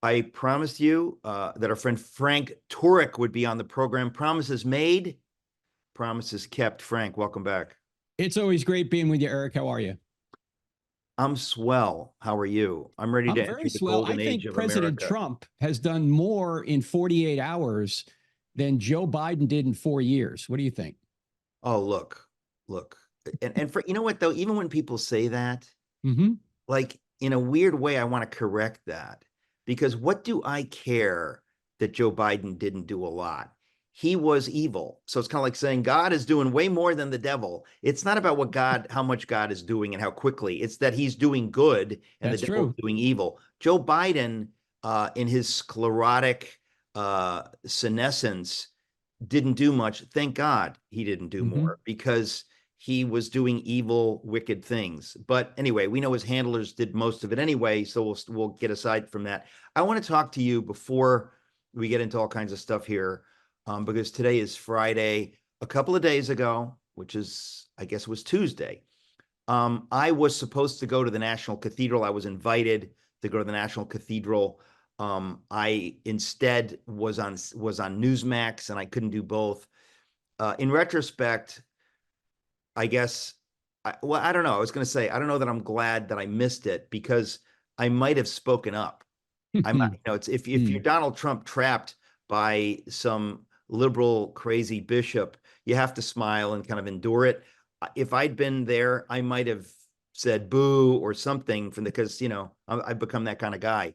I promised you that our friend Frank Turek would be on the program. Promises made, promises kept. Frank, welcome back. It's always great being with you, Eric. How are you? I'm swell. How are you? I'm ready to I'm enter very the swell. I golden age think of President America. Trump has done more in 48 hours than Joe Biden did in 4 years. What do you think? Oh, look. And for you know what though, even when people say that, Mm-hmm. like in a weird way, I want to correct that because what do I care that Joe Biden didn't do a lot? He was evil. So it's kind of like saying God is doing way more than the devil. It's not about how much God is doing and how quickly. It's that he's doing good and the That's devil's true. doing evil. Joe Biden, in his sclerotic senescence, didn't do much. Thank God he didn't do Mm-hmm. more because he was doing evil, wicked things. But anyway, we know his handlers did most of it anyway, so we'll get aside from that. I want to talk to you before we get into all kinds of stuff here, because today is Friday. A couple of days ago, which is I guess was Tuesday, I was supposed to go to the National Cathedral. I was invited to go to the National Cathedral. I instead was on Newsmax, and I couldn't do both. In retrospect, I guess, I don't know. I was going to say I don't know that I'm glad that I missed it because I might have spoken up. It's if you're Donald Trump trapped by some liberal crazy bishop, you have to smile and kind of endure it. If I'd been there, I might have said boo or something because I've become that kind of guy.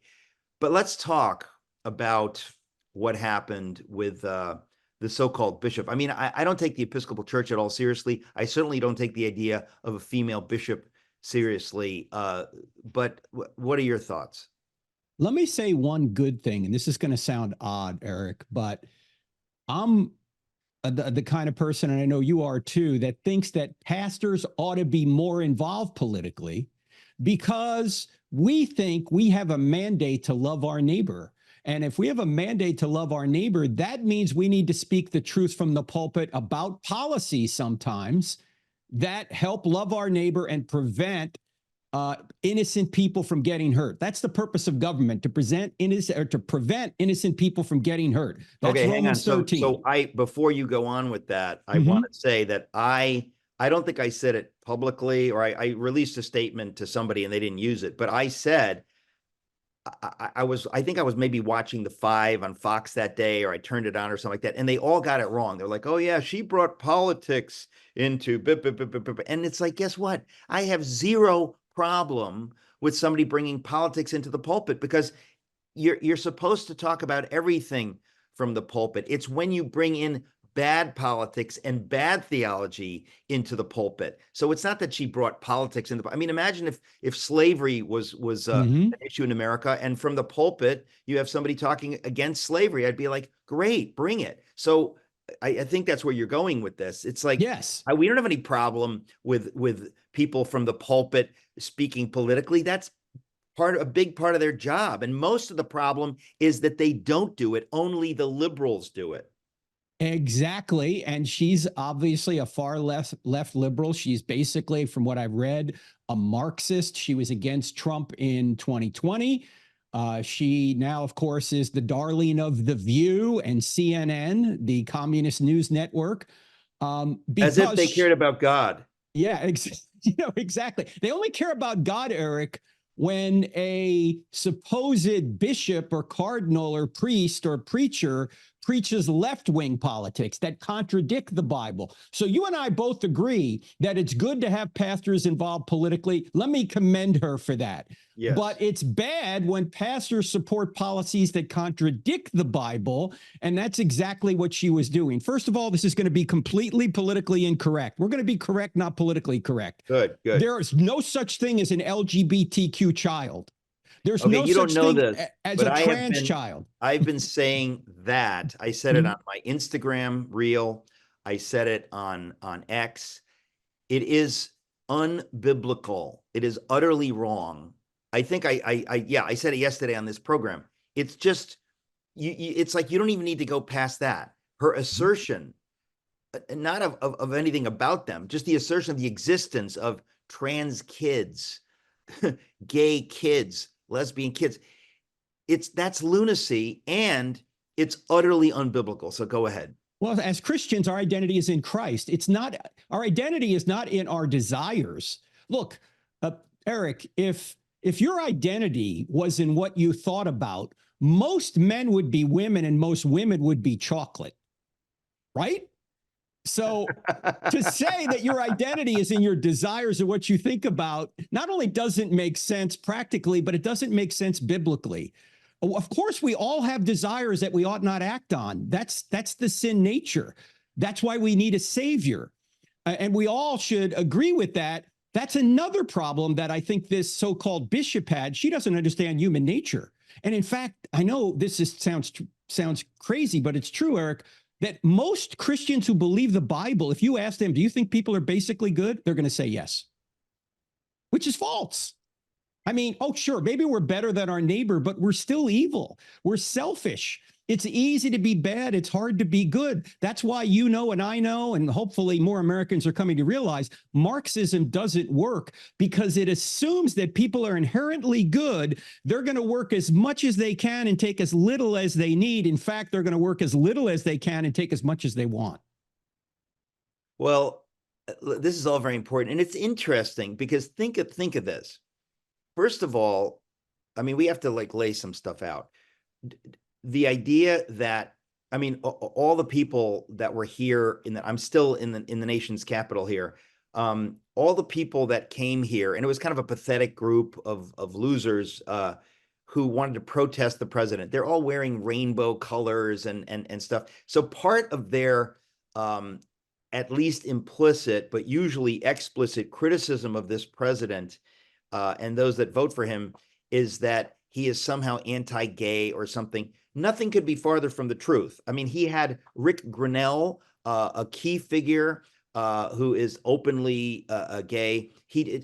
But let's talk about what happened with the so-called bishop. I mean, I don't take the Episcopal Church at all seriously. I certainly don't take the idea of a female bishop seriously. But what are your thoughts? Let me say one good thing, and this is going to sound odd, Eric, but I'm the kind of person, and I know you are too, that thinks that pastors ought to be more involved politically because we think we have a mandate to love our neighbor. And if we have a mandate to love our neighbor, that means we need to speak the truth from the pulpit about policies sometimes that help love our neighbor and prevent innocent people from getting hurt. That's the purpose of government, to prevent innocent people from getting hurt. That's Okay, hang on. Romans 13. So I before you go on with that, I want Mm-hmm. to say that I don't think I said it publicly, or I released a statement to somebody and they didn't use it, but I said I think I was maybe watching the Five on Fox that day, or I turned it on or something like that, and they all got it wrong. They're like, "Oh yeah, she brought politics into," and it's like, guess what? I have zero problem with somebody bringing politics into the pulpit because you're supposed to talk about everything from the pulpit. It's when you bring in bad politics and bad theology into the pulpit. So it's not that she brought politics into. I mean, imagine if slavery was Mm-hmm. an issue in America, and from the pulpit you have somebody talking against slavery. I'd be like, great, bring it. So I think that's where you're going with this. It's like Yes. we don't have any problem with people from the pulpit speaking politically. That's a big part of their job. And most of the problem is that they don't do it. Only the liberals do it. Exactly. And she's obviously a far left liberal. She's basically, from what I've read, a Marxist. She was against Trump in 2020. She now, of course, is the darling of The View and CNN, the communist news network. As if they Because, cared about God. yeah, exactly. They only care about God, Eric, when a supposed bishop or cardinal or priest or preacher preaches left-wing politics that contradict the Bible. So you and I both agree that it's good to have pastors involved politically. Let me commend her for that. Yes. But it's bad when pastors support policies that contradict the Bible, and that's exactly what she was doing. First of all, this is going to be completely politically incorrect. We're going to be correct, not politically correct. Good. There is no such thing as an LGBTQ child. There's Okay, no you don't such know thing this, as but a trans child. I've been saying that. I said it on my Instagram reel. I said it on X. It is unbiblical. It is utterly wrong. I think I said it yesterday on this program. It's just it's like you don't even need to go past that. Her assertion, not of anything about them, just the assertion of the existence of trans kids, gay kids, lesbian kids. that's lunacy, and it's utterly unbiblical. So go ahead. Well, as Christians, our identity is in Christ. It's not, our identity is not in our desires. Look, Eric, if your identity was in what you thought about, most men would be women and most women would be chocolate, right? So to say that your identity is in your desires and what you think about not only doesn't make sense practically, but it doesn't make sense biblically. Of course, we all have desires that we ought not act on. That's the sin nature. That's why we need a savior. And we all should agree with that. That's another problem that I think this so-called bishop had. She doesn't understand human nature. And in fact, I know this sounds crazy, but it's true, Eric, that most Christians who believe the Bible, if you ask them, do you think people are basically good? They're going to say yes, which is false. I mean, oh, sure, maybe we're better than our neighbor, but we're still evil. We're selfish. It's easy to be bad. It's hard to be good. That's why you know and I know, and hopefully more Americans are coming to realize Marxism doesn't work because it assumes that people are inherently good. They're going to work as much as they can and take as little as they need. In fact, they're going to work as little as they can and take as much as they want. Well, this is all very important. And it's interesting because think of this. First of all, I mean, we have to like lay some stuff out. The idea that, I mean, all the people that were here I'm still in the nation's capital here. All the people that came here, and it was kind of a pathetic group of losers who wanted to protest the president. They're all wearing rainbow colors and stuff. So part of their at least implicit, but usually explicit criticism of this president and those that vote for him is that he is somehow anti-gay or something. Nothing could be farther from the truth. I mean, he had Rick Grinnell, a key figure who is openly gay.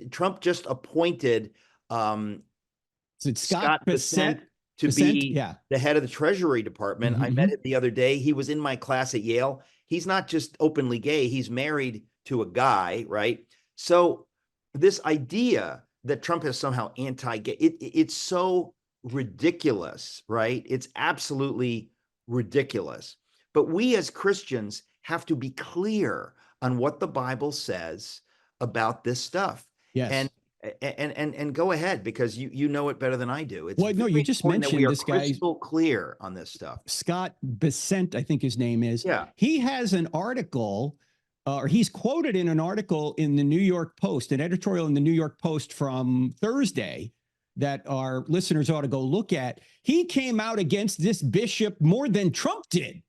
Trump just appointed Scott Bessent to be the head of the Treasury Department. I met him the other day. He was in my class at Yale. He's not just openly gay. He's married to a guy, right? So this idea that Trump is somehow anti-gay, it's so ridiculous, right? It's absolutely ridiculous. But we as Christians have to be clear on what the Bible says about this stuff. Yes. And go ahead, because you know it better than I do. It's well, no, you just mentioned this guy. Crystal clear on this stuff. Scott Bessent, I think his name is. Yeah. He has an article, or he's quoted in an article in the New York Post, an editorial in the New York Post from Thursday that our listeners ought to go look at. He came out against this bishop more than Trump did.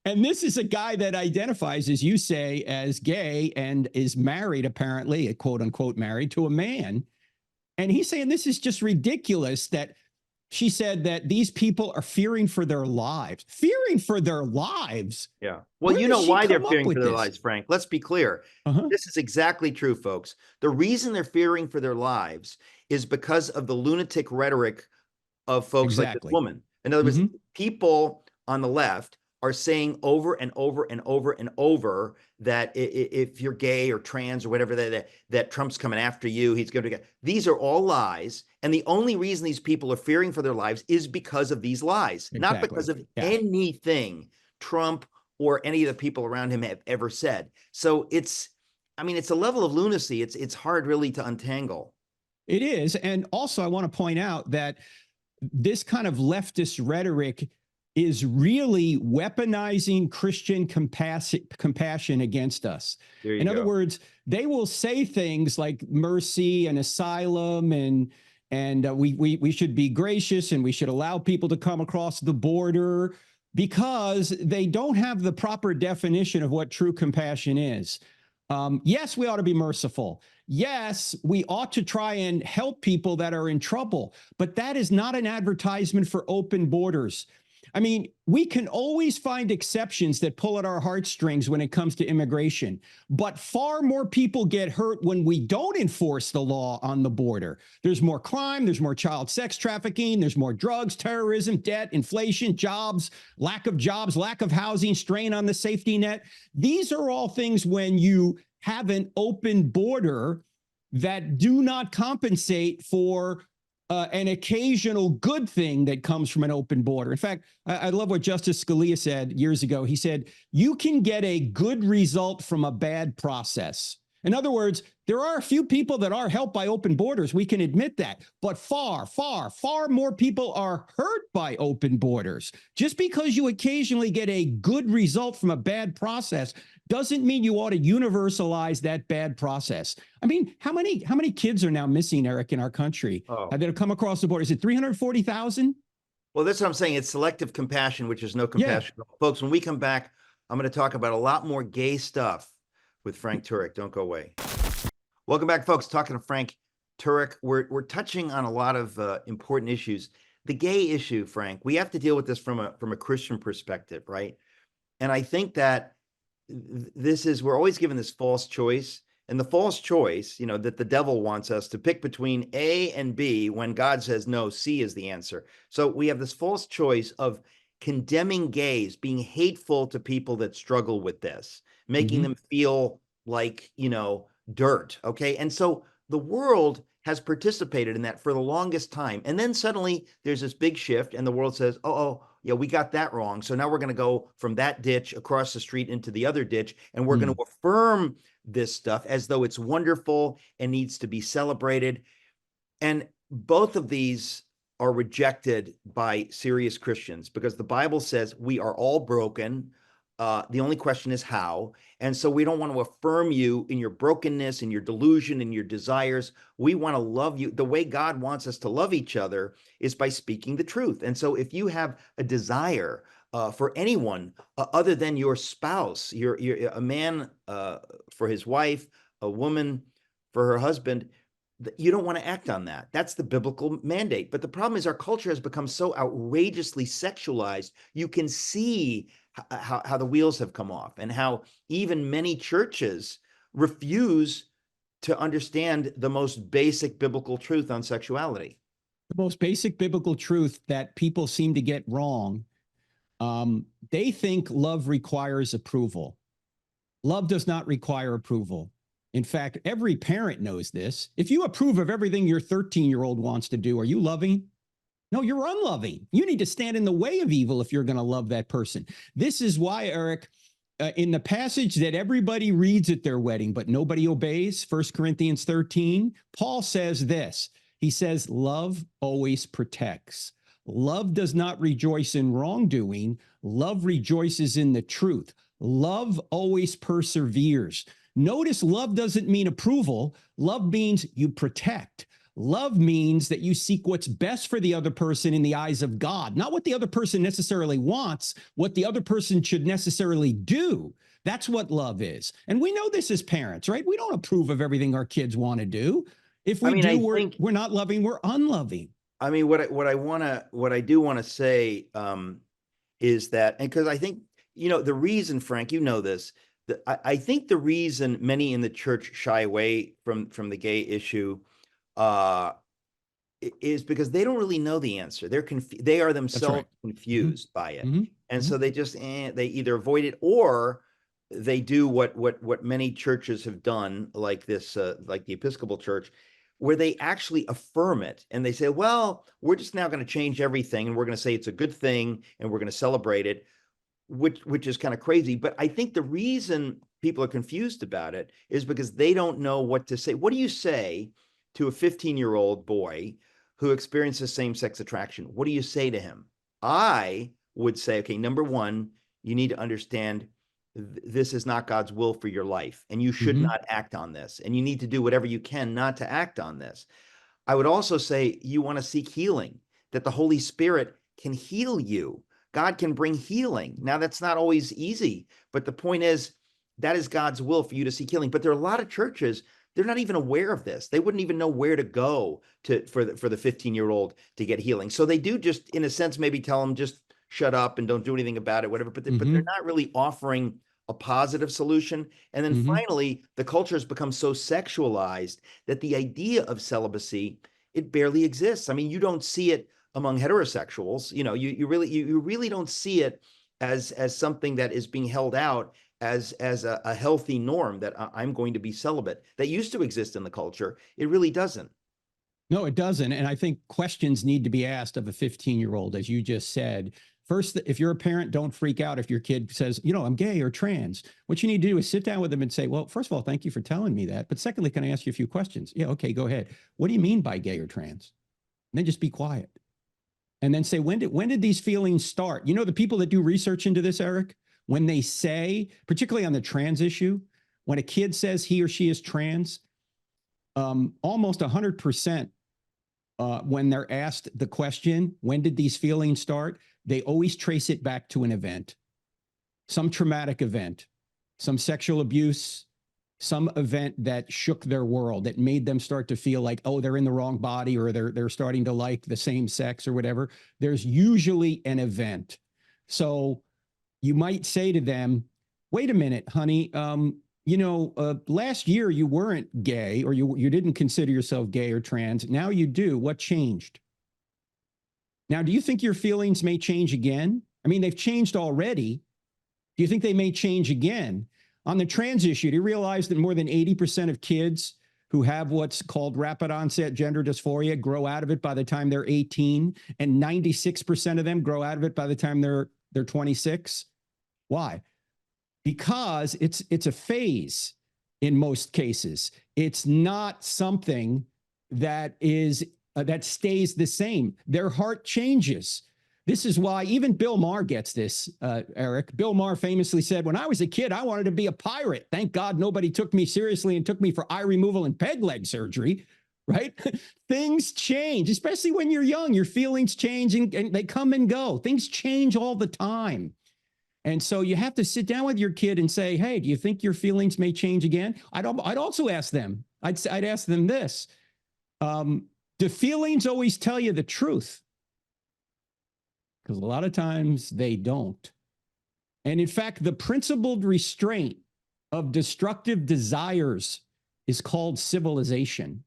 And this is a guy that identifies, as you say, as gay and is married, apparently, quote unquote, married to a man. And he's saying this is just ridiculous that she said that these people are fearing for their lives. Fearing for their lives? Yeah. Well, you know why they're fearing for their lives, Frank. Let's be clear. This is exactly true, folks. The reason they're fearing for their lives is because of the lunatic rhetoric of folks like this woman. In other words, people on the left are saying over and over and over and over that if you're gay or trans or whatever, that Trump's coming after you, he's going to get. These are all lies. And the only reason these people are fearing for their lives is because of these lies, not because of anything Trump or any of the people around him have ever said. So it's a level of lunacy. It's hard really to untangle. It is. And also I want to point out that this kind of leftist rhetoric is really weaponizing Christian compassion against us. In other words, they will say things like mercy and asylum and we should be gracious and we should allow people to come across the border because they don't have the proper definition of what true compassion is. Yes, we ought to be merciful. Yes, we ought to try and help people that are in trouble, but that is not an advertisement for open borders. I mean, we can always find exceptions that pull at our heartstrings when it comes to immigration, but far more people get hurt when we don't enforce the law on the border. There's more crime, there's more child sex trafficking, there's more drugs, terrorism, debt, inflation, jobs, lack of housing, strain on the safety net. These are all things when you have an open border that do not compensate for an occasional good thing that comes from an open border. In fact, I love what Justice Scalia said years ago. He said, you can get a good result from a bad process. In other words, there are a few people that are helped by open borders. We can admit that. But far, far, far more people are hurt by open borders. Just because you occasionally get a good result from a bad process doesn't mean you ought to universalize that bad process. I mean, how many kids are now missing, Eric, in our country that have come across the border? Is it 340,000? Well, that's what I'm saying. It's selective compassion, which is no Yeah. compassion. Folks, when we come back, I'm going to talk about a lot more gay stuff with Frank Turek. Don't go away. Welcome back, folks. Talking to Frank Turek. We're touching on a lot of important issues. The gay issue, Frank, we have to deal with this from a Christian perspective, right? And I think that we're always given this false choice, and the false choice, that the devil wants us to pick between A and B when God says no, C is the answer. So we have this false choice of condemning gays, being hateful to people that struggle with this, making them feel like, dirt. Okay. And so the world has participated in that for the longest time. And then suddenly there's this big shift and the world says, oh, yeah, we got that wrong. So now we're going to go from that ditch across the street into the other ditch. And we're going to affirm this stuff as though it's wonderful and needs to be celebrated. And both of these are rejected by serious Christians because the Bible says we are all broken. The only question is how. And so we don't want to affirm you in your brokenness, in your delusion, in your desires. We want to love you. The way God wants us to love each other is by speaking the truth. And so if you have a desire for anyone other than your spouse, you're a man for his wife, a woman for her husband, you don't want to act on that. That's the biblical mandate. But the problem is our culture has become so outrageously sexualized. You can see how the wheels have come off and how even many churches refuse to understand the most basic biblical truth on sexuality. The most basic biblical truth that people seem to get wrong. They think love requires approval. Love does not require approval. In fact, every parent knows this. If you approve of everything your 13-year-old wants to do, are you loving? No, you're unloving. You need to stand in the way of evil if you're going to love that person. This is why, Eric, in the passage that everybody reads at their wedding, but nobody obeys, 1 Corinthians 13, Paul says this. He says, love always protects. Love does not rejoice in wrongdoing. Love rejoices in the truth. Love always perseveres. Notice love doesn't mean approval. Love means you protect. Love means that you seek what's best for the other person in the eyes of God, not what the other person necessarily wants, what the other person should necessarily do. That's what love is. And we know this as parents, right? We don't approve of everything our kids want to do. If we we're not loving, we're unloving. I mean, what I do want to say is that, and because I think, the reason, Frank, this, I think the reason many in the church shy away from the gay issue is because they don't really know the answer. They are themselves confused by it. And so they just, they either avoid it or they do what many churches have done, like this, like the Episcopal Church, where they actually affirm it. And they say, well, we're just now going to change everything. And we're going to say it's a good thing and we're going to celebrate it, which is kind of crazy. But I think the reason people are confused about it is because they don't know what to say. What do you say to a 15-year-old boy who experiences same-sex attraction? What do you say to him? I would say, okay, number one, you need to understand this is not God's will for your life, and you should not act on this, and you need to do whatever you can not to act on this. I would also say you want to seek healing, that the Holy Spirit can heal you. God can bring healing. Now, that's not always easy, but the point is that is God's will for you to seek healing. But there are a lot of churches, they're not even aware of this. They wouldn't even know where to go for the 15-year-old to get healing. So they do just, in a sense, maybe tell them just shut up and don't do anything about it, whatever. But they're not really offering a positive solution. And then finally, the culture has become so sexualized that the idea of celibacy, it barely exists. I mean, you don't see it among heterosexuals. You really don't see it as something that is being held out as a healthy norm, that I'm going to be celibate. That used to exist in the culture. It really doesn't. No, it doesn't. And I think questions need to be asked of a 15-year-old, as you just said. First, if you're a parent, don't freak out if your kid says, I'm gay or trans. What you need to do is sit down with them and say, well, first of all, thank you for telling me that. But secondly, can I ask you a few questions? Yeah, okay, go ahead. What do you mean by gay or trans? And then just be quiet. And then say, when did these feelings start? The people that do research into this, Eric, when they say, particularly on the trans issue, when a kid says he or she is trans, almost 100%, when they're asked the question, when did these feelings start? They always trace it back to an event, some traumatic event, some sexual abuse, some event that shook their world, that made them start to feel like, oh, they're in the wrong body, or they're starting to like the same sex or whatever. There's usually an event. So you might say to them, wait a minute, honey, last year you weren't gay, or you didn't consider yourself gay or trans. Now you do. What changed? Now, do you think your feelings may change again? I mean, they've changed already. Do you think they may change again? On the trans issue, do you realize that more than 80% of kids who have what's called rapid onset gender dysphoria grow out of it by the time they're 18, and 96% of them grow out of it by the time they're 26? Why? Because it's a phase in most cases. It's not something that stays the same. Their heart changes. This is why even Bill Maher gets this, Eric. Bill Maher famously said, when I was a kid, I wanted to be a pirate. Thank God nobody took me seriously and took me for eye removal and peg leg surgery, right? Things change, especially when you're young. Your feelings change and they come and go. Things change all the time. And so you have to sit down with your kid and say, hey, do you think your feelings may change again? I'd also ask them, I'd ask them this. Do feelings always tell you the truth? Because a lot of times they don't. And in fact, the principled restraint of destructive desires is called civilization.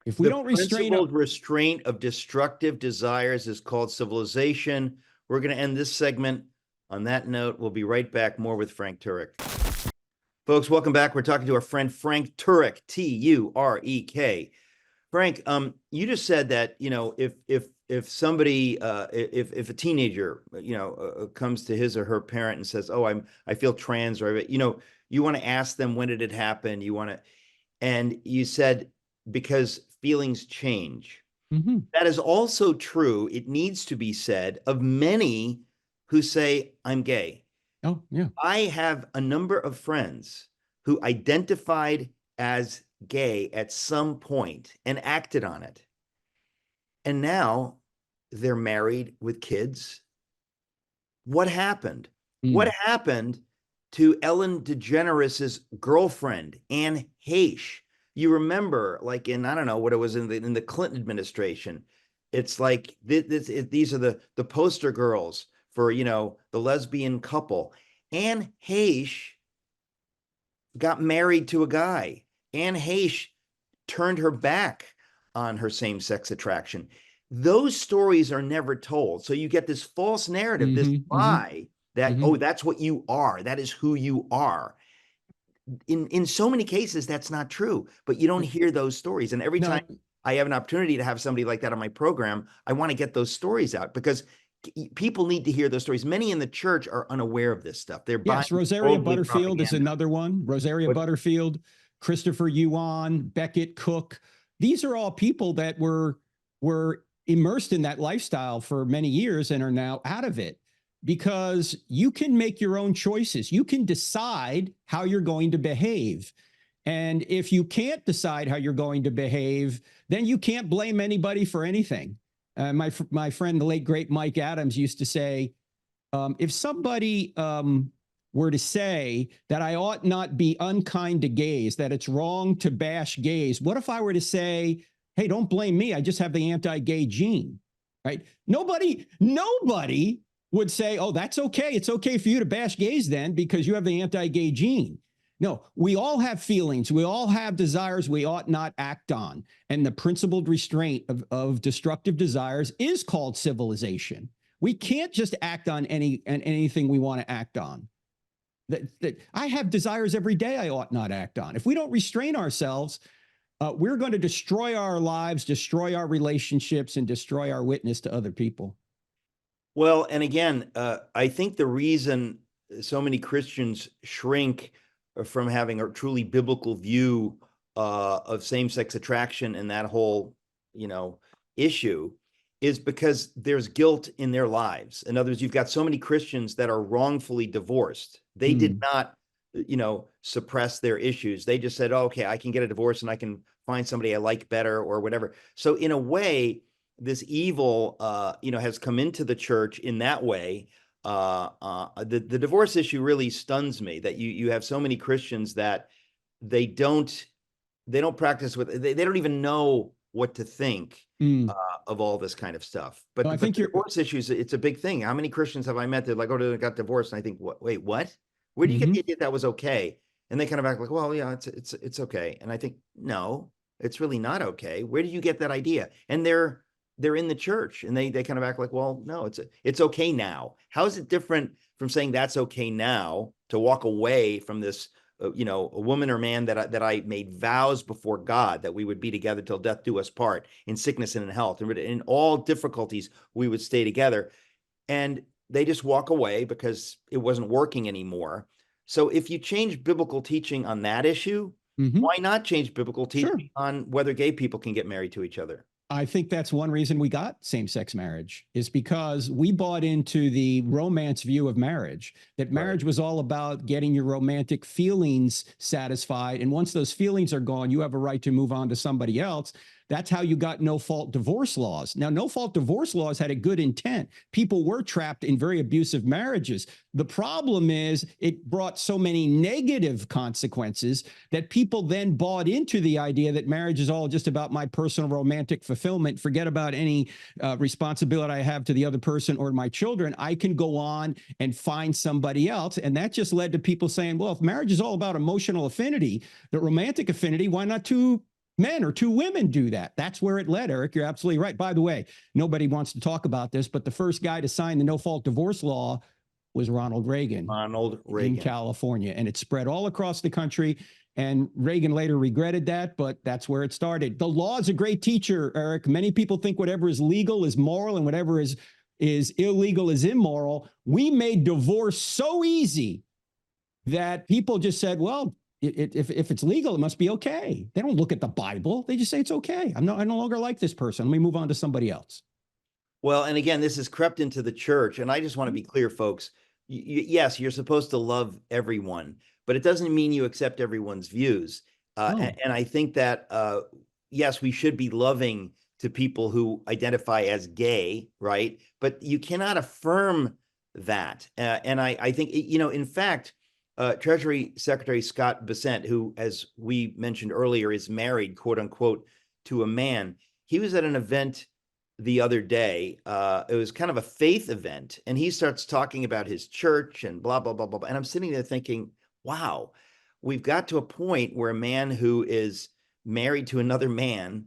If we don't restrain... The principled restraint of destructive desires is called civilization. We're going to end this segment on that note. We'll be right back. More with Frank Turek. Folks, welcome back. We're talking to our friend Frank Turek, Turek. Frank, you just said that, if somebody, if a teenager, comes to his or her parent and says, oh, I feel trans, or, you want to ask them, when did it happen? And you said, because feelings change. Mm-hmm. That is also true. It needs to be said of many who say, I'm gay. Oh, yeah. I have a number of friends who identified as gay at some point and acted on it. And now they're married with kids. What happened? What happened to Ellen DeGeneres' girlfriend, Anne Heche? You remember, like in, I don't know what it was in the Clinton administration. It's like these are the poster girls for, the lesbian couple. Anne Heche got married to a guy. Anne Heche turned her back on her same-sex attraction. Those stories are never told. So you get this false narrative, this lie that, oh, that's what you are. That is who you are. In so many cases, that's not true, but you don't hear those stories. And every time I have an opportunity to have somebody like that on my program, I want to get those stories out, because people need to hear those stories. Many in the church are unaware of this stuff. They're buying Rosaria Butterfield is propaganda. another one. Rosaria Butterfield, Christopher Yuan, Beckett Cook. These are all people that were immersed in that lifestyle for many years and are now out of it, because you can make your own choices. You can decide how you're going to behave. And if you can't decide how you're going to behave, then you can't blame anybody for anything. My friend, the late, great Mike Adams, used to say, if somebody were to say that I ought not be unkind to gays, that it's wrong to bash gays, what if I were to say, hey, don't blame me, I just have the anti-gay gene, right? Nobody would say, oh, that's okay. It's okay for you to bash gays then because you have the anti-gay gene. No, we all have feelings. We all have desires we ought not act on. And the principled restraint of destructive desires is called civilization. We can't just act on anything we want to act on. That I have desires every day I ought not act on. If we don't restrain ourselves, We're going to destroy our lives, destroy our relationships, and destroy our witness to other people. Well, and again, I think the reason so many Christians shrink from having a truly biblical view of same-sex attraction and that whole, issue is because there's guilt in their lives. In other words, you've got so many Christians that are wrongfully divorced. They did not, suppress their issues. They just said, oh, okay, I can get a divorce and I can find somebody I like better or whatever. So in a way, this evil, has come into the church in that way. The divorce issue really stuns me that you have so many Christians that they don't practice they don't even know what to think of all this kind of stuff. But, I but think the divorce issues, it's a big thing. How many Christians have I met that like, oh, they got divorced? And I think, wait, what? Where do you get the idea that was okay? And they kind of act like, well, yeah, it's okay. And I think, no, it's really not okay. Where do you get that idea? And they're in the church and they kind of act like, well, no, it's okay now. How is it different from saying that's okay now to walk away from this, a woman or man that I made vows before God that we would be together till death do us part, in sickness and in health, and in all difficulties we would stay together. And they just walk away because it wasn't working anymore. So if you change biblical teaching on that issue, why not change biblical teaching on whether gay people can get married to each other? I think that's one reason we got same-sex marriage, is because we bought into the romance view of marriage, that marriage was all about getting your romantic feelings satisfied. And once those feelings are gone, you have a right to move on to somebody else. That's how you got no-fault divorce laws. Now, no-fault divorce laws had a good intent. People were trapped in very abusive marriages. The problem is it brought so many negative consequences that people then bought into the idea that marriage is all just about my personal romantic fulfillment. Forget about any responsibility I have to the other person or my children. I can go on and find somebody else. And that just led to people saying, well, if marriage is all about emotional affinity, the romantic affinity, why not two men or two women do that? That's where it led, Eric. You're absolutely right. By the way, nobody wants to talk about this, but the first guy to sign the no-fault divorce law was Ronald Reagan. In California. And it spread all across the country. And Reagan later regretted that, but that's where it started. The law is a great teacher, Eric. Many people think whatever is legal is moral and whatever is illegal is immoral. We made divorce so easy that people just said, well, if it's legal, it must be okay. They don't look at the Bible. They just say it's okay. I no longer like this person. Let me move on to somebody else. Well, and again, this has crept into the church. And I just want to be clear, folks. Yes, you're supposed to love everyone, but it doesn't mean you accept everyone's views. And I think that, yes, we should be loving to people who identify as gay, right? But you cannot affirm that. And I think, in fact, Treasury Secretary Scott Bessent, who, as we mentioned earlier, is married, quote unquote, to a man. He was at an event the other day. It was kind of a faith event, and he starts talking about his church and blah, blah, blah, blah. And I'm sitting there thinking, wow, we've got to a point where a man who is married to another man,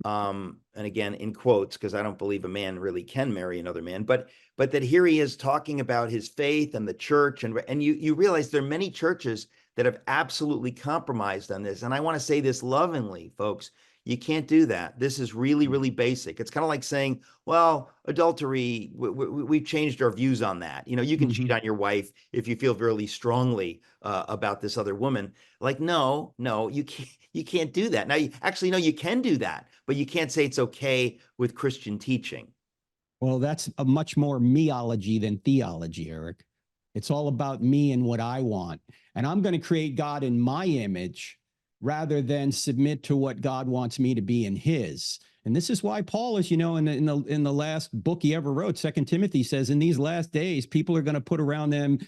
and again, in quotes, because I don't believe a man really can marry another man, but that here he is talking about his faith and the church. And you realize there are many churches that have absolutely compromised on this. And I want to say this lovingly, folks. You can't do that. This is really, really basic. It's kind of like saying, well, adultery, we've changed our views on that. You can cheat on your wife if you feel really strongly about this other woman. Like, no, you can't do that. Now, no, you can do that, but you can't say it's okay with Christian teaching. Well, that's a much more meology than theology, Eric. It's all about me and what I want. And I'm going to create God in my image rather than submit to what God wants me to be in his. And this is why Paul is, in the last book he ever wrote, 2 Timothy says, in these last days, people are going to put around them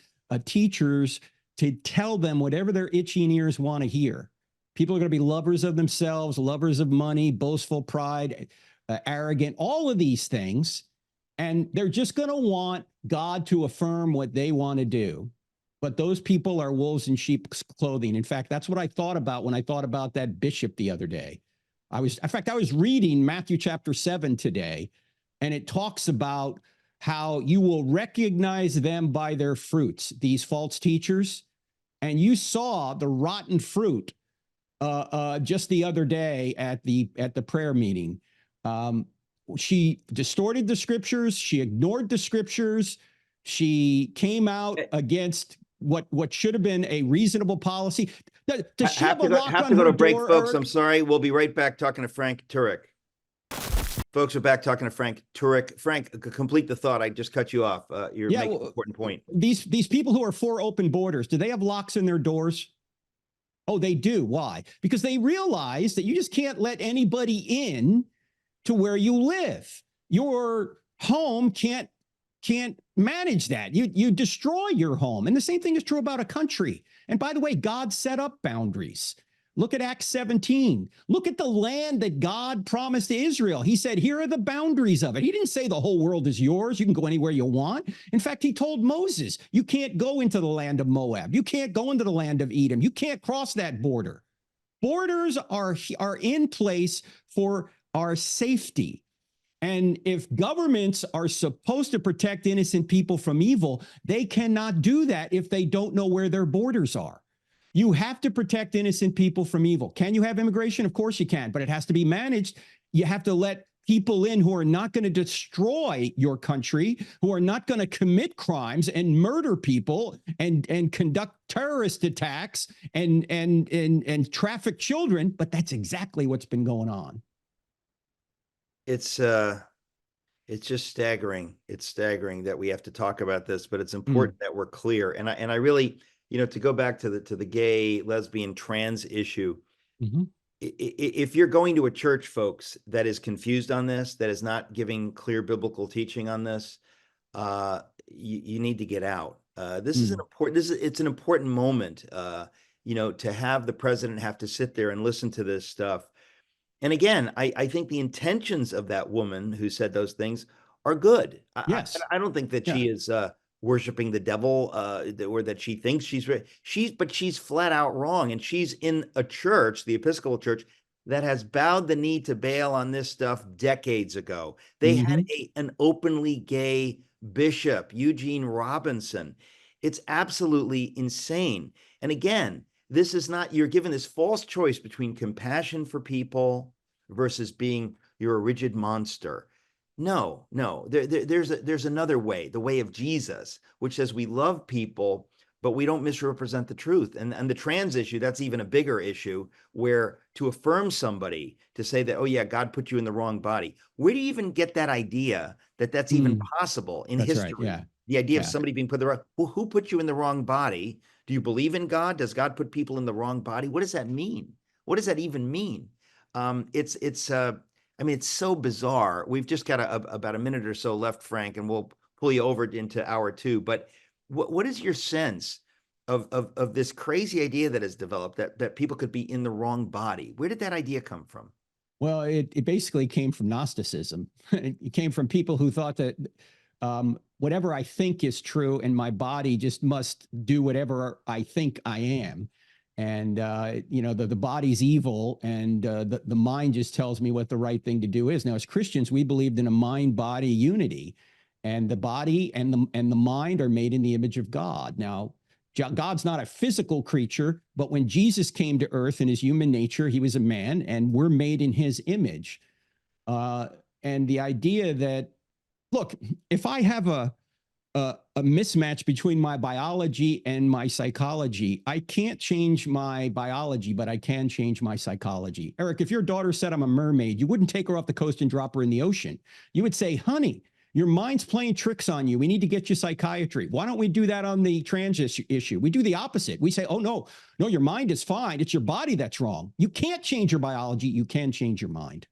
teachers to tell them whatever their itching ears want to hear. People are going to be lovers of themselves, lovers of money, boastful, pride, arrogant, all of these things. And they're just going to want God to affirm what they want to do. But those people are wolves in sheep's clothing. In fact, that's what I thought about when I thought about that bishop the other day. I was reading Matthew chapter 7 today, and it talks about how you will recognize them by their fruits, these false teachers. And you saw the rotten fruit just the other day at the prayer meeting. She distorted the scriptures. She ignored the scriptures. She came out against what should have been a reasonable policy. Does she have a lock on go her to break, door, folks. Eric? I'm sorry. We'll be right back talking to Frank Turek. Folks, we're back talking to Frank Turek. Frank, complete the thought. I just cut you off. You're making an important point. These people who are for open borders, do they have locks in their doors? Oh, they do. Why? Because they realize that you just can't let anybody in to where you live. Your home can't manage that. You destroy your home. And the same thing is true about a country. And by the way, God set up boundaries. Look at Acts 17. Look at the land that God promised to Israel. He said, here are the boundaries of it. He didn't say the whole world is yours. You can go anywhere you want. In fact, he told Moses, you can't go into the land of Moab. You can't go into the land of Edom. You can't cross that border. Borders are in place for our safety. And if governments are supposed to protect innocent people from evil, they cannot do that if they don't know where their borders are. You have to protect innocent people from evil. Can you have immigration? Of course you can, but it has to be managed. You have to let people in who are not going to destroy your country, who are not going to commit crimes and murder people and conduct terrorist attacks and traffic children. But that's exactly what's been going on. It's just staggering. It's staggering that we have to talk about this, but it's important that we're clear. And I really, to go back to the gay, lesbian, trans issue, if you're going to a church, folks, that is confused on this, that is not giving clear biblical teaching on this, you need to get out. This is an important. It's an important moment. To have the president have to sit there and listen to this stuff. And again, I think the intentions of that woman who said those things are good. Yes. I don't think that she is worshiping the devil, or that she thinks but she's flat out wrong. And she's in a church, the Episcopal Church, that has bowed the knee to Baal on this stuff decades ago. They had an openly gay bishop, Eugene Robinson. It's absolutely insane. And again, this is not, you're given this false choice between compassion for people versus you're a rigid monster. No, there's another way, the way of Jesus, which says we love people, but we don't misrepresent the truth. And the trans issue, that's even a bigger issue, where to affirm somebody, to say that, oh yeah, God put you in the wrong body. Where do you even get that idea that that's even possible in history? Right, yeah. The idea of somebody being put in the wrong, who put you in the wrong body? Do you believe in God? Does God put people in the wrong body? What does that mean? What does that even mean? It's so bizarre. We've just got about a minute or so left, Frank, and we'll pull you over into hour two. But what is your sense of this crazy idea that has developed that people could be in the wrong body? Where did that idea come from? Well, it basically came from Gnosticism. It came from people who thought that whatever I think is true, and my body just must do whatever I think I am. And, the body's evil, and the mind just tells me what the right thing to do is. Now, as Christians, we believed in a mind-body unity, and the body and the mind are made in the image of God. Now, God's not a physical creature, but when Jesus came to earth in his human nature, he was a man, and we're made in his image. And the idea that, look, if I have a mismatch between my biology and my psychology, I can't change my biology, but I can change my psychology. Eric, if your daughter said I'm a mermaid, you wouldn't take her off the coast and drop her in the ocean. You would say, honey, your mind's playing tricks on you. We need to get you psychiatry. Why don't we do that on the trans issue? We do the opposite. We say, oh, no, your mind is fine. It's your body that's wrong. You can't change your biology. You can change your mind.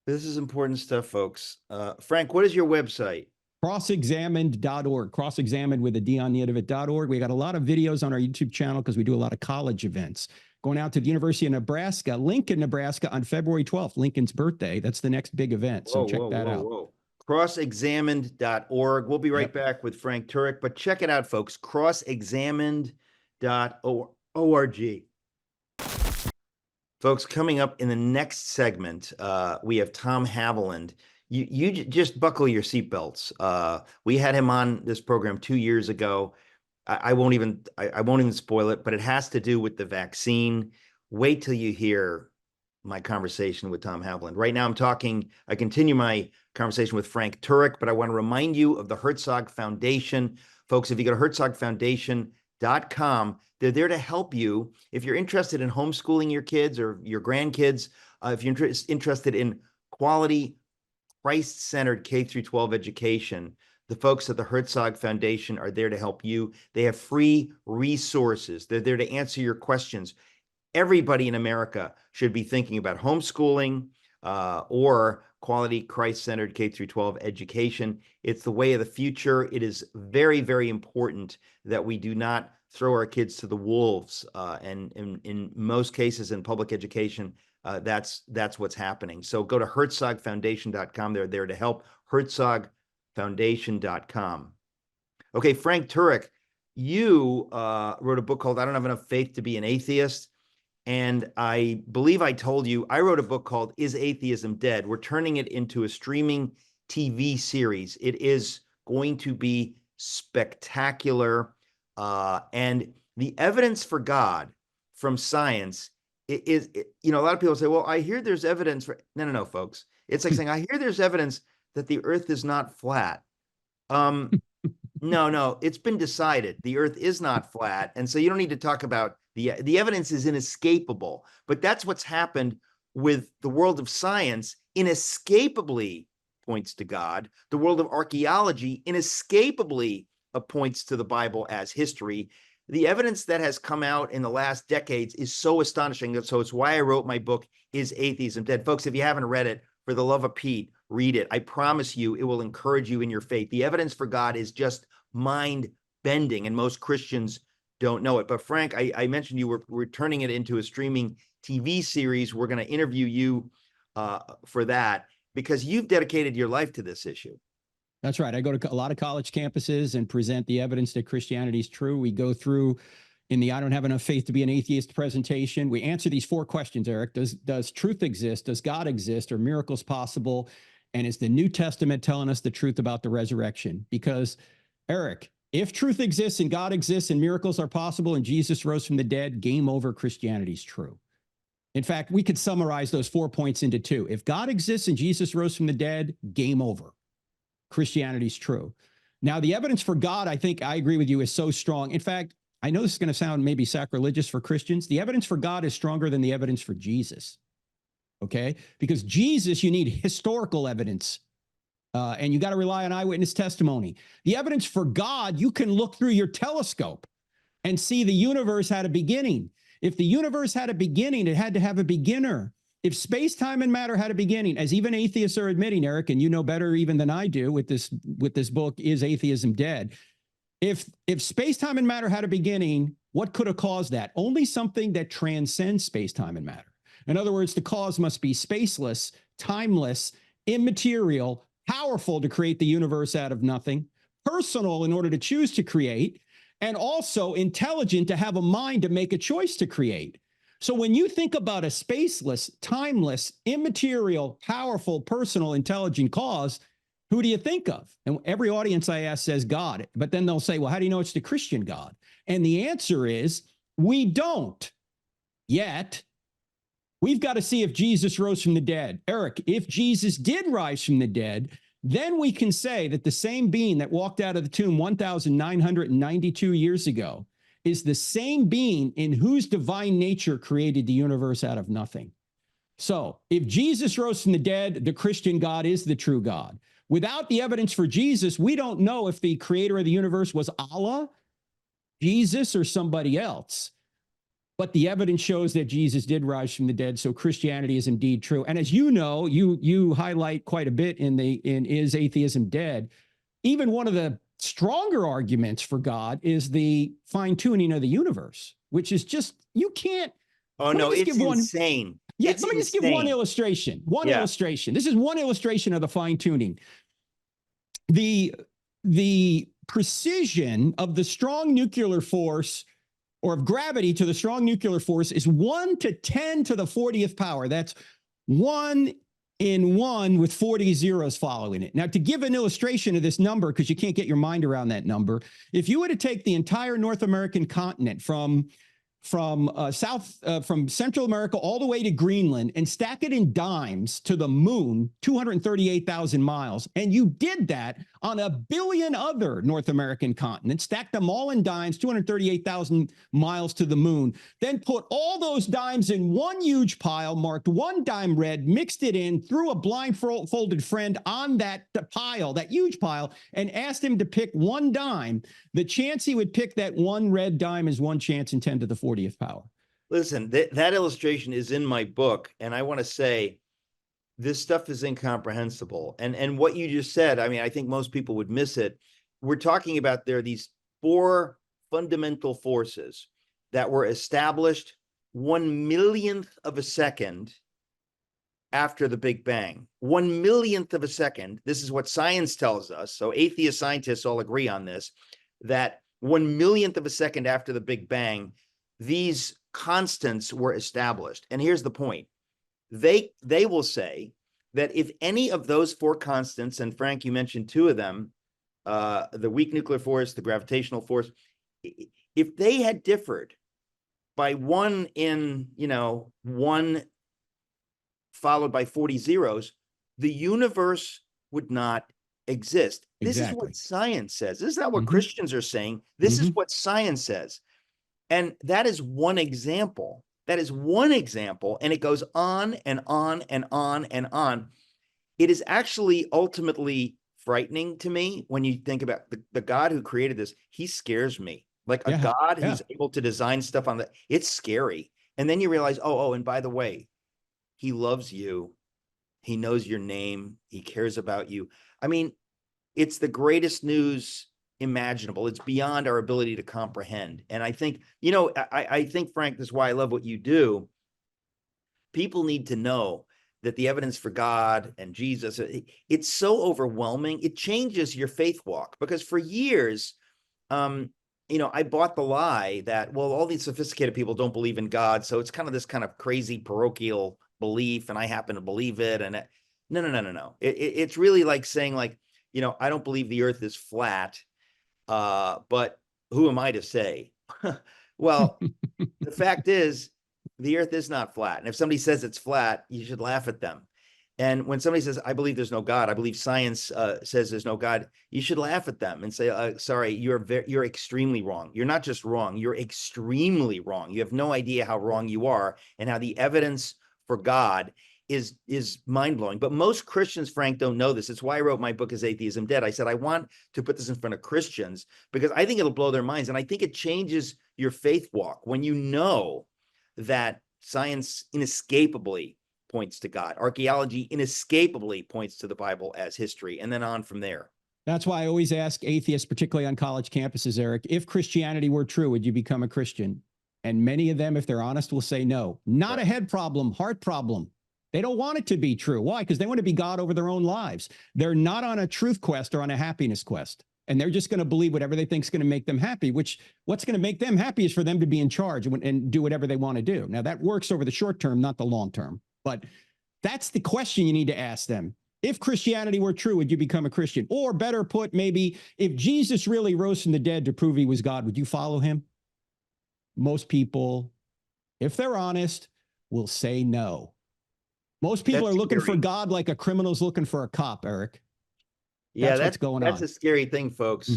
This is important stuff, folks. Frank, what is your website? Crossexamined.org. Cross-examined with a D on the end of it.org. We got a lot of videos on our YouTube channel because we do a lot of college events. Going out to the University of Nebraska, Lincoln, Nebraska on February 12th, Lincoln's birthday. That's the next big event. So check that out. Crossexamined.org. We'll be right back with Frank Turek, but check it out, folks. Crossexamined.org. Folks, coming up in the next segment, we have Tom Haviland. You just buckle your seatbelts. We had him on this program 2 years ago. I won't even spoil it, but it has to do with the vaccine. wait till you hear my conversation with Tom Havland. Right now I continue my conversation with Frank Turek, but I want to remind you of the Herzog Foundation. Folks, if you go to herzogfoundation.com, they're there to help you. If you're interested in homeschooling your kids or your grandkids, if you're interested in quality, Christ-centered K through 12 education, the folks at the Herzog Foundation are there to help you. They have free resources. They're there to answer your questions. Everybody in America should be thinking about homeschooling or quality Christ-centered K through 12 education. It's the way of the future. It is very, very important that we do not throw our kids to the wolves. And in most cases in public education, that's what's happening. So go to herzogfoundation.com. They're there to help. herzogfoundation.com. Okay, Frank Turek, you wrote a book called I Don't Have Enough Faith to Be an Atheist. And I believe I told you, I wrote a book called Is Atheism Dead? We're turning it into a streaming TV series. It is going to be spectacular. And the evidence for God from science is, a lot of people say, well, I hear there's evidence for, no, folks. It's like saying, I hear there's evidence that the earth is not flat. No, it's been decided. The earth is not flat. And so you don't need to talk about the evidence is inescapable. But that's what's happened with the world of science, inescapably points to God. The world of archaeology inescapably points to the Bible as history. The evidence that has come out in the last decades is so astonishing. So it's why I wrote my book, Is Atheism Dead? Folks, if you haven't read it, for the love of Pete, read it. I promise you, it will encourage you in your faith. The evidence for God is just mind-bending, and most Christians don't know it. But Frank, I mentioned we're turning it into a streaming TV series. We're going to interview you for that because you've dedicated your life to this issue. That's right. I go to a lot of college campuses and present the evidence that Christianity is true. We go through in the I Don't Have Enough Faith to Be an Atheist presentation. We answer these 4 questions, Eric. Does truth exist? Does God exist? Are miracles possible? And is the New Testament telling us the truth about the resurrection? Because, Eric, if truth exists and God exists and miracles are possible and Jesus rose from the dead, game over, Christianity's true. In fact, we could summarize those 4 points into 2. If God exists and Jesus rose from the dead, game over. Christianity's true. Now, the evidence for God, I think I agree with you, is so strong. In fact, I know this is going to sound maybe sacrilegious for Christians. The evidence for God is stronger than the evidence for Jesus. Okay? Because Jesus, you need historical evidence. And you got to rely on eyewitness testimony. The evidence for God, you can look through your telescope and see the universe had a beginning. If the universe had a beginning, it had to have a beginner. If space, time, and matter had a beginning, as even atheists are admitting, Eric, and you know better even than I do with this book, Is Atheism Dead? If space, time, and matter had a beginning, what could have caused that? Only something that transcends space, time, and matter. In other words, the cause must be spaceless, timeless, immaterial, powerful to create the universe out of nothing, personal in order to choose to create, and also intelligent to have a mind to make a choice to create. So when you think about a spaceless, timeless, immaterial, powerful, personal, intelligent cause, who do you think of? And every audience I ask says God, but then they'll say, well, how do you know it's the Christian God? And the answer is, we don't yet. We've got to see if Jesus rose from the dead. Eric, if Jesus did rise from the dead, then we can say that the same being that walked out of the tomb 1,992 years ago is the same being in whose divine nature created the universe out of nothing. So if Jesus rose from the dead, the Christian God is the true God. Without the evidence for Jesus, we don't know if the creator of the universe was Allah, Jesus, or somebody else. But the evidence shows that Jesus did rise from the dead, so Christianity is indeed true. And as you know, you highlight quite a bit in Is Atheism Dead? Even one of the stronger arguments for God is the fine-tuning of the universe, which is just, you can't. Oh, no, it's insane. Yeah, let me just give one illustration. Illustration. This is one illustration of the fine-tuning. The precision of the strong nuclear force, or of gravity to the strong nuclear force, is 1 to 10 to the 40th power. That's 1 in 1 with 40 zeros following it. Now, to give an illustration of this number, because you can't get your mind around that number, if you were to take the entire North American continent from from from Central America all the way to Greenland and stack it in dimes to the moon, 238,000 miles. And you did that on a billion other North American continents, stacked them all in dimes, 238,000 miles to the moon, then put all those dimes in one huge pile, marked one dime red, mixed it in, threw a blindfolded friend on that pile, that huge pile, and asked him to pick one dime. The chance he would pick that one red dime is one chance in 10 to the 40th power. Listen, that illustration is in my book, and I want to say this stuff is incomprehensible. And what you just said, I mean, I think most people would miss it. We're talking about there are these four fundamental forces that were established 1/1,000,000th of a second after the Big Bang. 1/1,000,000th of a second. This is what science tells us. So atheist scientists all agree on this, that 1/1,000,000th of a second after the Big Bang, these constants were established. And here's the point. They will say that if any of those four constants, and Frank, you mentioned two of them, the weak nuclear force, the gravitational force, if they had differed by one in, one followed by 40 zeros, the universe would not exist. This is what science says. This is not what Christians are saying. This is what science says. And that is one example. That is one example. And it goes on and on and on and on. It is actually ultimately frightening to me when you think about the God who created this. He scares me. Like a God who's able to design stuff on that. It's scary. And then you realize, and by the way, he loves you. He knows your name. He cares about you. I mean, it's the greatest news imaginable. It's beyond our ability to comprehend. And I think, I think, Frank, this is why I love what you do. People need to know that the evidence for God and Jesus, it's so overwhelming. It changes your faith walk, because for years, I bought the lie that, well, all these sophisticated people don't believe in God. So it's kind of this kind of crazy parochial belief, and I happen to believe it. And no. It's really like saying, like, I don't believe the earth is flat, but who am I to say? Well, the fact is, the earth is not flat. And if somebody says it's flat, you should laugh at them. And when somebody says, I believe there's no God, I believe science says there's no God, you should laugh at them and say, sorry, you're extremely wrong. You're not just wrong, you're extremely wrong. You have no idea how wrong you are and how the evidence for God is mind-blowing. But most Christians, Frank, don't know this. It's why I wrote my book, Is Atheism Dead? I said, I want to put this in front of Christians because I think it'll blow their minds. And I think it changes your faith walk when you know that science inescapably points to God. Archaeology inescapably points to the Bible as history, and then on from there. That's why I always ask atheists, particularly on college campuses, Eric, if Christianity were true, would you become a Christian? And many of them, if they're honest, will say no. Not a head problem, heart problem. They don't want it to be true. Why? Because they want to be God over their own lives. They're not on a truth quest or on a happiness quest. And they're just going to believe whatever they think is going to make them happy, which what's going to make them happy is for them to be in charge and do whatever they want to do. Now, that works over the short term, not the long term. But that's the question you need to ask them. If Christianity were true, would you become a Christian? Or better put, maybe if Jesus really rose from the dead to prove he was God, would you follow him? Most people, if they're honest, will say no. Most people are looking for God like a criminal's looking for a cop, Eric. That's what's going on. That's a scary thing, folks.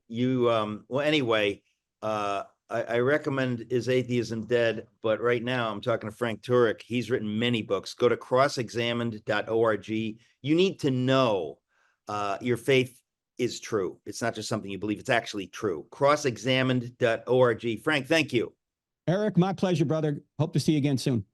Well, anyway, I recommend Is Atheism Dead? But right now I'm talking to Frank Turek. He's written many books. Go to crossexamined.org. You need to know your faith is true. It's not just something you believe. It's actually true. Crossexamined.org. Frank, thank you. Eric, my pleasure, brother. Hope to see you again soon.